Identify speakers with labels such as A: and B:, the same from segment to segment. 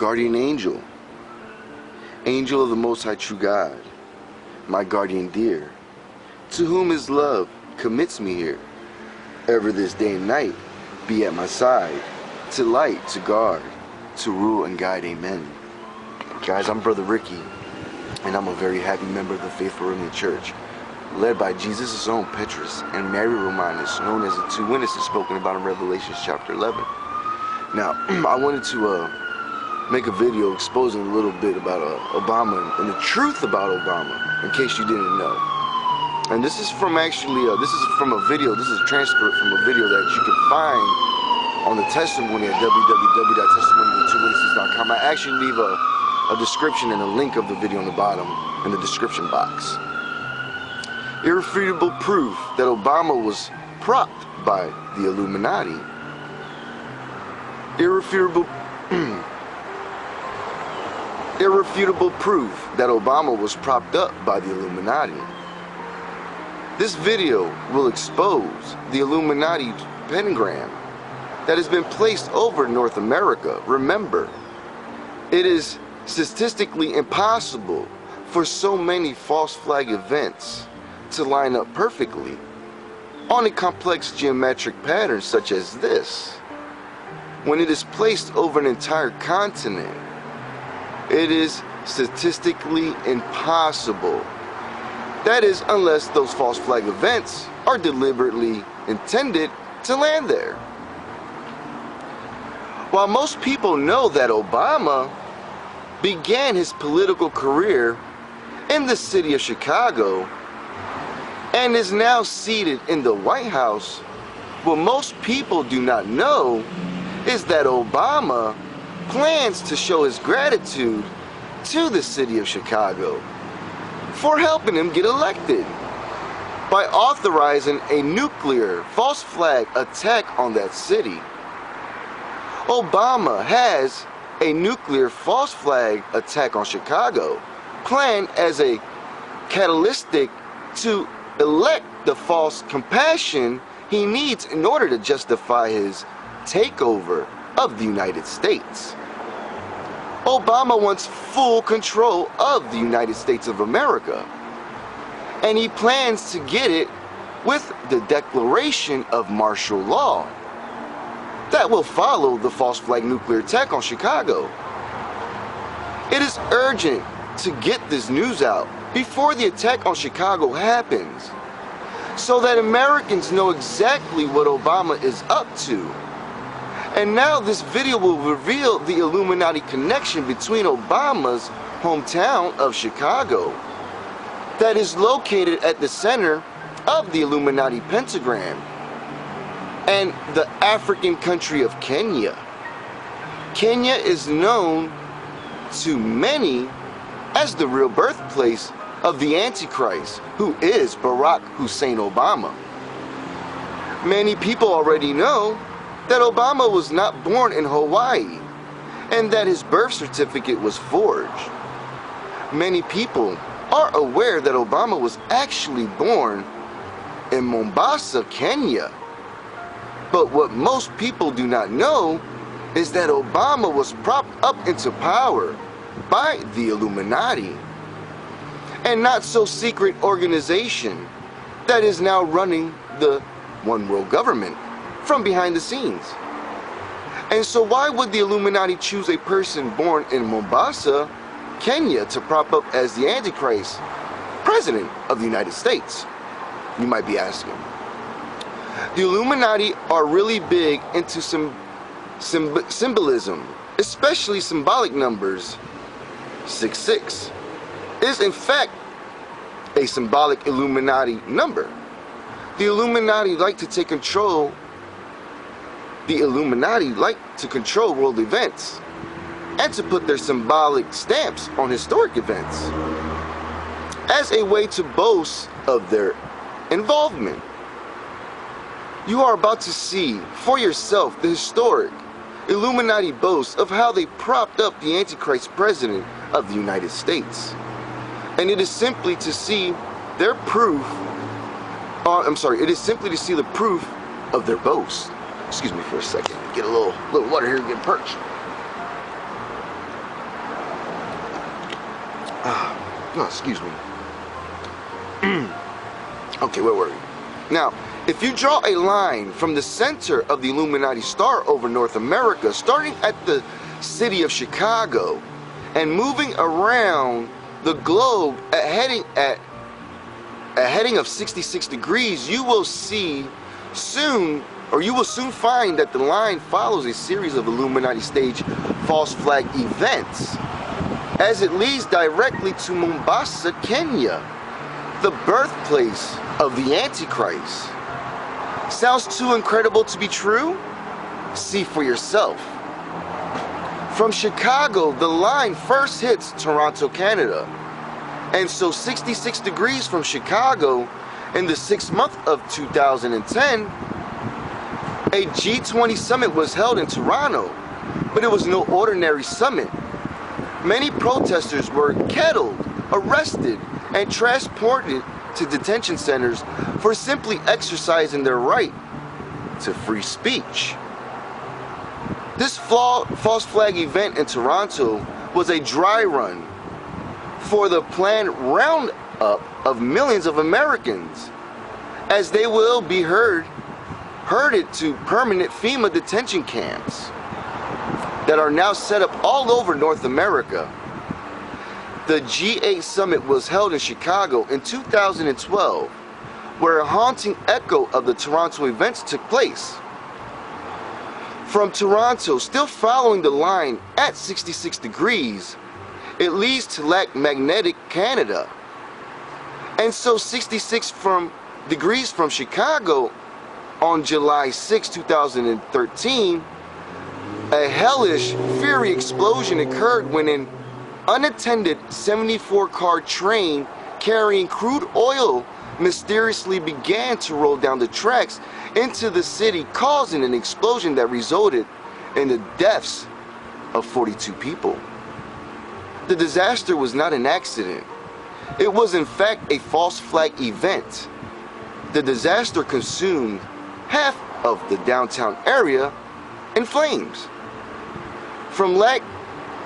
A: guardian angel, angel of the Most High True God, my guardian dear, to whom his love commits me here, ever this day and night, be at my side, to light, to guard, to rule and guide, amen. Guys, I'm Brother Ricky, and I'm a very happy member of the Faithful Remnant Church, led by Jesus' own Petrus and Mary Romanus, known as the two witnesses spoken about in Revelation chapter 11. Now, I wanted to make a video exposing a little bit about Obama and the truth about Obama, in case you didn't know. And this is from actually, this is from a video, this is a transcript from a video that you can find on the testimony at www.testimonythetwowitnesses.com. I actually leave a description and a link of the video on the bottom in the description box. Irrefutable proof that Obama was propped by the Illuminati. Irrefutable proof that Obama was propped up by the Illuminati. This video will expose the Illuminati Pentagram that has been placed over North America. Remember, it is statistically impossible for so many false flag events to line up perfectly on a complex geometric pattern such as this. When it is placed over an entire continent, it is statistically impossible. That is, unless those false flag events are deliberately intended to land there. While most people know that Obama began his political career in the city of Chicago and is now seated in the White House, what most people do not know is that Obama plans to show his gratitude to the city of Chicago for helping him get elected by authorizing a nuclear false flag attack on that city. Obama has a nuclear false flag attack on Chicago planned as a catalytic to elect the false compassion he needs in order to justify his takeover of the United States. Obama wants full control of the United States of America, and he plans to get it with the declaration of martial law that will follow the false flag nuclear attack on Chicago. It is urgent to get this news out before the attack on Chicago happens, so that Americans know exactly what Obama is up to. And now this video will reveal the Illuminati connection between Obama's hometown of Chicago, that is located at the center of the Illuminati Pentagram, and the African country of Kenya. Kenya is known to many as the real birthplace of the Antichrist, who is Barack Hussein Obama. Many people already know that Obama was not born in Hawaii and that his birth certificate was forged. Many people are aware that Obama was actually born in Mombasa, Kenya. But what most people do not know is that Obama was propped up into power by the Illuminati, and not so secret organization that is now running the one world government from behind the scenes. And so why would the Illuminati choose a person born in Mombasa, Kenya, to prop up as the Antichrist president of the United States? You might be asking. The Illuminati are really big into symbolism, especially symbolic numbers. 66 is in fact a symbolic Illuminati number. The Illuminati like to control world events and to put their symbolic stamps on historic events as a way to boast of their involvement. You are about to see for yourself the historic Illuminati boast of how they propped up the Antichrist president of the United States. And it is simply to see their proof, it is simply to see the proof of their boast. Excuse me for a second. Get a little water here, get perched. Oh, excuse me. Okay, where were we? Now, if you draw a line from the center of the Illuminati star over North America, starting at the city of Chicago and moving around the globe at a heading of 66 degrees, you will soon find that the line follows a series of Illuminati stage false flag events as it leads directly to Mombasa, Kenya, the birthplace of the Antichrist. Sounds too incredible to be true? See for yourself. From Chicago, the line first hits Toronto, Canada. And so 66 degrees from Chicago in the 6th month of 2010, a G20 summit was held in Toronto, but it was no ordinary summit. Many protesters were kettled, arrested, and transported to detention centers for simply exercising their right to free speech. This false flag event in Toronto was a dry run for the planned roundup of millions of Americans, as they will be herded to permanent FEMA detention camps that are now set up all over North America. The G8 summit was held in Chicago in 2012, where a haunting echo of the Toronto events took place. From Toronto, still following the line at 66 degrees, it leads to magnetic Canada. And so 66 degrees from Chicago on July 6, 2013, a hellish fury explosion occurred when an unattended 74-car train carrying crude oil mysteriously began to roll down the tracks into the city, causing an explosion that resulted in the deaths of 42 people. The disaster was not an accident. It was in fact a false flag event. The disaster consumed half of the downtown area in flames. From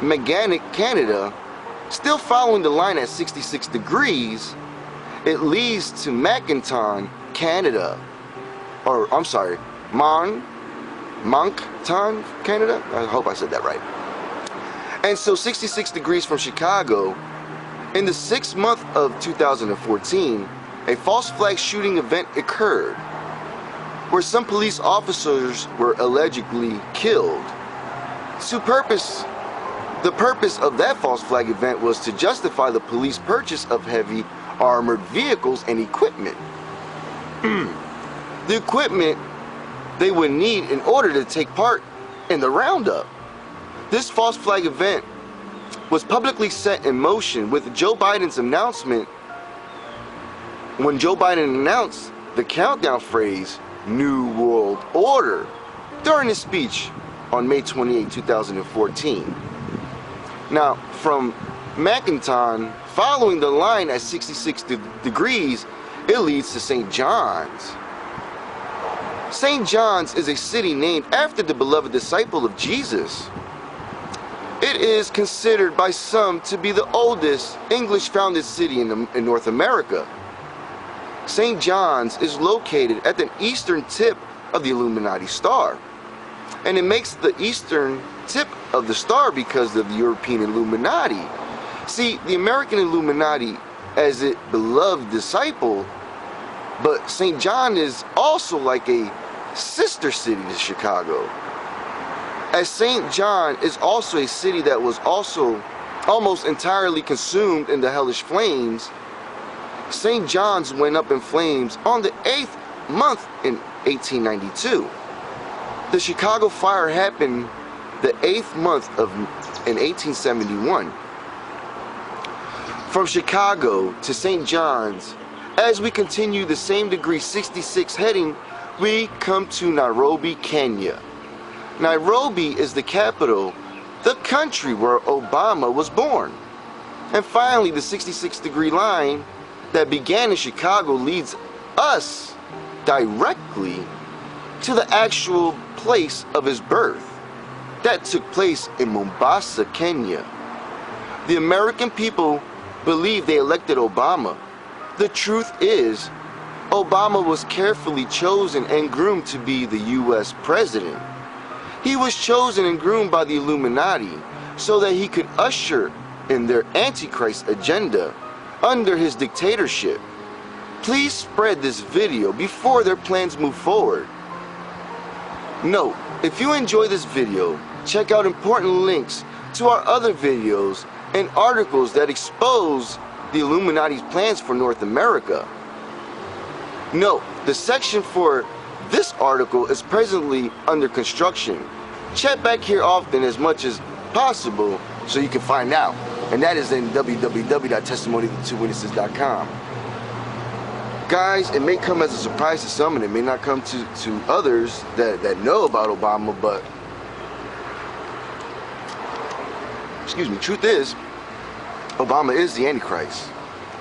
A: magnetic Canada, still following the line at 66 degrees, it leads to Moncton, Canada. Or, I'm sorry, Moncton, Canada? I hope I said that right. And so 66 degrees from Chicago, in the 6th month of 2014, a false flag shooting event occurred where some police officers were allegedly killed. The purpose of that false flag event was to justify the police purchase of heavy armored vehicles and equipment. The equipment they would need in order to take part in the roundup. This false flag event was publicly set in motion with Joe Biden's announcement when Joe Biden announced the countdown phrase, New World Order, during his speech on May 28, 2014. Now, from Moncton, following the line at 66 degrees, it leads to St. John's. St. John's is a city named after the beloved disciple of Jesus. It is considered by some to be the oldest English-founded city in North America. St. John's is located at the eastern tip of the Illuminati star. And it makes the eastern tip of the star because of the European Illuminati. See, the American Illuminati as its beloved disciple, but St. John is also like a sister city to Chicago. As St. John is also a city that was also almost entirely consumed in the hellish flames, St. John's went up in flames on the 8th month in 1892. The Chicago fire happened the 8th month in 1871. From Chicago to St. John's, as we continue the same degree 66 heading, we come to Nairobi, Kenya. Nairobi is the capital, the country where Obama was born. And finally, the 66 degree line that began in Chicago leads us directly to the actual place of his birth. That took place in Mombasa, Kenya. The American people believe they elected Obama. The truth is, Obama was carefully chosen and groomed to be the US president. He was chosen and groomed by the Illuminati so that he could usher in their Antichrist agenda under his dictatorship. Please spread this video before their plans move forward. Note, if you enjoy this video, check out important links to our other videos and articles that expose the Illuminati's plans for North America. Note, the section for this article is presently under construction. Check back here often as much as possible so you can find out. And that is in www.testimonythetwowitnesses.com. Guys, it may come as a surprise to some and it may not come to others that know about Obama, but excuse me, truth is, Obama is the Antichrist.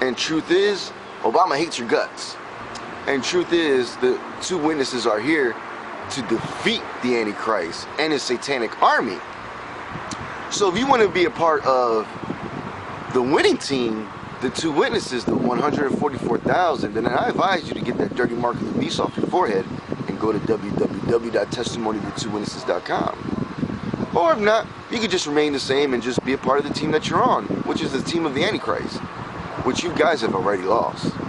A: And truth is, Obama hates your guts. And truth is, the two witnesses are here to defeat the Antichrist and his satanic army. So if you want to be a part of the winning team, the two witnesses, the 144,000, then I advise you to get that dirty mark of the beast off your forehead and go to www.testimonythetwowitnesses.com. Or if not, you could just remain the same and just be a part of the team that you're on, which is the team of the Antichrist, which you guys have already lost.